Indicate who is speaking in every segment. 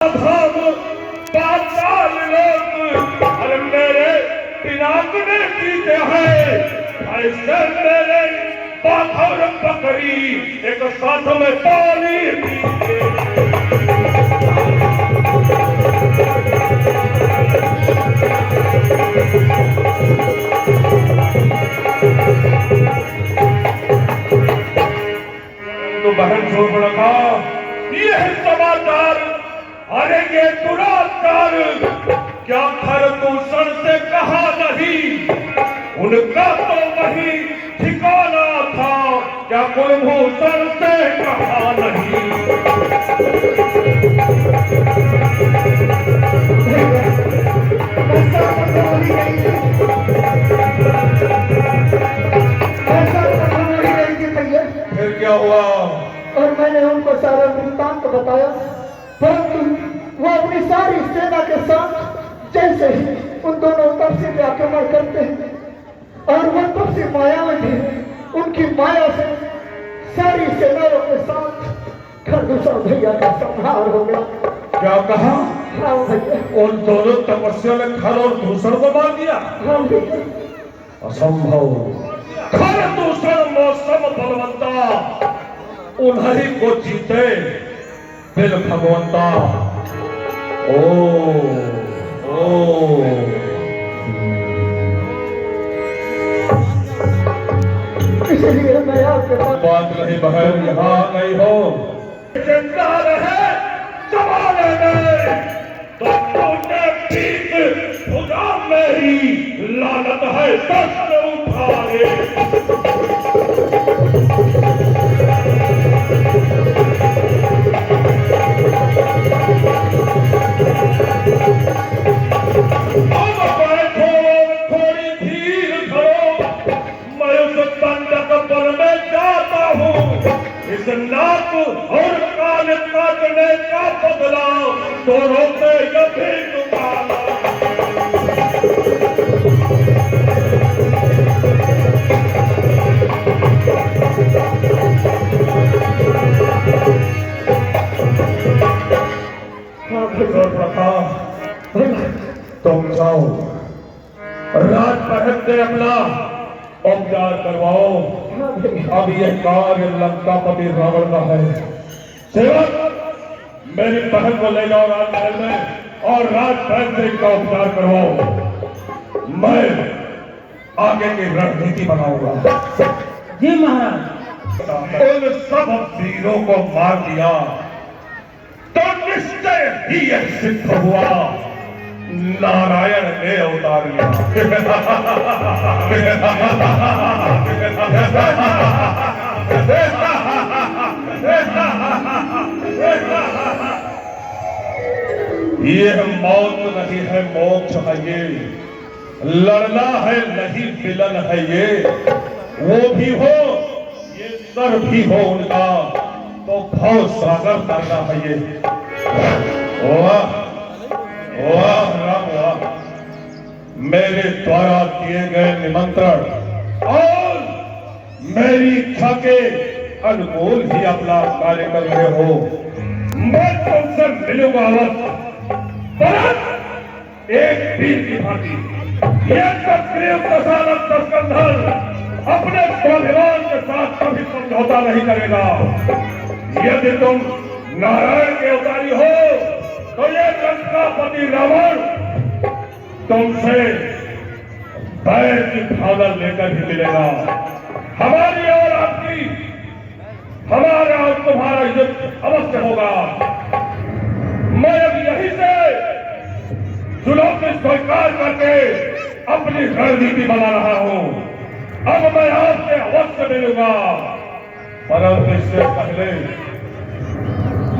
Speaker 1: हम पाताल लोक, अरे मेरे पिनाक ने जीते हैं ऐसे मेरे पाथर पकड़ी एक साथ में पानी पीते। तो बहन छोड़ रखा यह समाचार, अरे ये दुराचार क्या खरदूषण से कहा नहीं, उनका तो वही ठिकाना था, क्या कुलभूषण से कहा नहीं। फिर क्या हुआ?
Speaker 2: और मैंने उनको सारा वृत्तांत बताया, परंतु वो अपनी सारी सेना के साथ जैसे ही उन दोनों तपसी पे आक्रमण करते हैं और वो तपसी माया में भी उनकी माया से सारी सेनाओं के साथ खरदूषण भैया का संहार हो गया।
Speaker 1: क्या कहा?
Speaker 2: हाँ भैया,
Speaker 1: उन दोनों तपस्या ने खर और दूषण को मार दिया।
Speaker 2: हाँ भैया,
Speaker 1: असंभव। खर दूषण मौसम बलवंता उन्हीं को जीते बिल भगवंता। ओ
Speaker 2: इसलिए मैं आपके पास
Speaker 1: बात नहीं बहन, यहाँ नहीं हो चिंता रहे जमाने में तो तूने पीठ खुदा मेरी लानत है दस्त उठाए। नाक और कान काटने का बदला दोनों पे यही दुकाना। तुम जाओ राजमहल से अपना उपचार करवाओ। अब यह कार्य लंकापति रावण का है। सेवक मेरी बहन को ले जाओ राजमहल में और राजमहल से इनका उपचार करवाओ। मैं आगे की रणनीति बनाऊंगा।
Speaker 2: जी महाराज।
Speaker 1: उन सब वीरों को मार दिया तो निश्चय ही यह सिद्ध हुआ नारायण ने अवतार लिया। यह मौत नहीं है, मोक्ष है ये। लड़ना है नहीं, विलन है ये। वो भी हो ये सर भी हो उनका तो भव सागर करना है ये। वाह वाह राम वाह। मेरे द्वारा दिए गए निमंत्रण और मेरी इच्छा के अनुकूल ही अपना कार्य कर रहे हो। मैं तुमसे मिलूंगा अवश्य, परंतु एक वीर की भांति ये स्कंधर अपने स्वाभिमान के साथ कभी समझौता नहीं करेगा। यदि तुम नारायण के अवतारी हो तो ये लंकापति रावण तुमसे बैर की भावना लेकर ही मिलेगा। हमारी और आपकी, हमारा और तुम्हारा युद्ध अवश्य होगा। मैं अब यहीं से चुनौती स्वीकार करके अपनी रणनीति बना रहा हूं। अब मैं आपसे अवश्य मिलूंगा, परंतु इससे पहले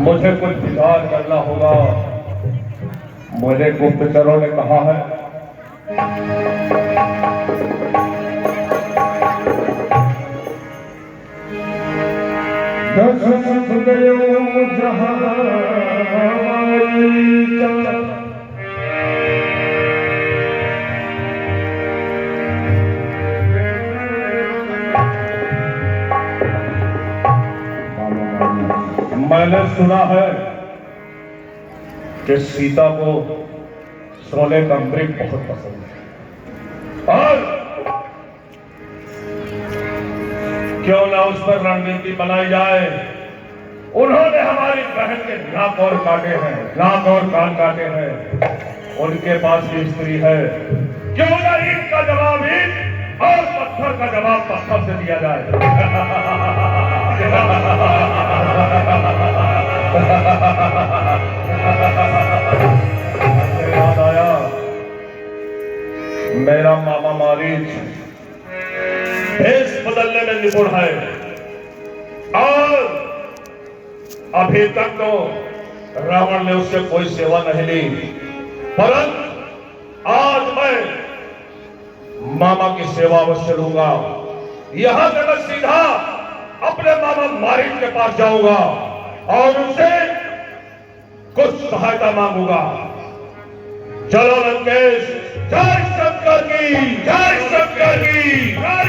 Speaker 1: मुझे कुछ विचार करना होगा। मुझे गुप्तचरों ने कहा है दशरथ गयो जहां मैंने सुना है कि सीता को सोने का मृग बहुत पसंद है और क्यों ना उस पर रणनीति बनाई जाए। उन्होंने हमारी बहन के नाक और काटे हैं, नाक और कान काटे हैं। उनके पास भी स्त्री है, क्यों ना ईंट का जवाब ईंट और पत्थर का जवाब पत्थर से दिया जाए। याद आया मेरा मामा मारीच भेष बदलने में निपुण है और अभी तक तो रावण ने उससे कोई सेवा नहीं ली, परंतु आज मैं मामा की सेवा अवश्य लूंगा। यहां से मैं सीधा अपने मामा मारीच के पास जाऊंगा और उनसे कुछ सहायता मांगूंगा। चलो लंकेश,